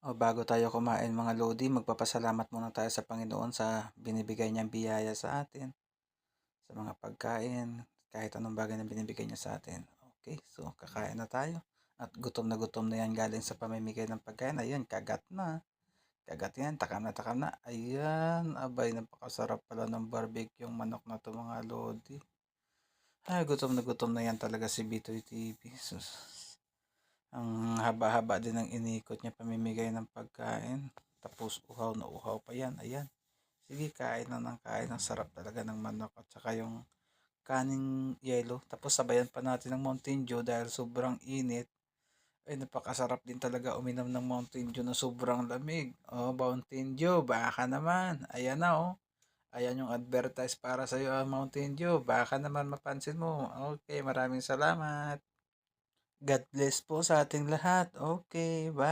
O bago tayo kumain mga lodi, magpapasalamat muna tayo sa Panginoon sa binibigay niyang biyaya sa atin, sa mga pagkain, kahit anong bagay na binibigay niya sa atin. Okay, so kakain na tayo. At gutom na yan galing sa pamimigay ng pagkain. Ayun, kagat na. Kagat yan, takam na takam na. Ayan, abay, napakasarap pala ng barbecue yung manok na to mga lodi. Ay, gutom na yan talaga si Bitoy TV. Sus. Ang haba-haba din ng inikot niya pamimigay ng pagkain. Tapos uhaw na uhaw pa yan. Ayan. Sige, kain na ng kain. Ang sarap talaga ng manok at saka yung kaning yelo. Tapos sabayan pa natin ng Mountain Dew dahil sobrang init. Ay, napakasarap din talaga uminom ng Mountain Dew na sobrang lamig. Oh, Mountain Dew, baka naman. Ayan na oh. Ayan yung advertise para sa iyo, Mountain Dew. Baka naman mapansin mo. Okay, maraming salamat. God bless po sa ating lahat. Okay, bye.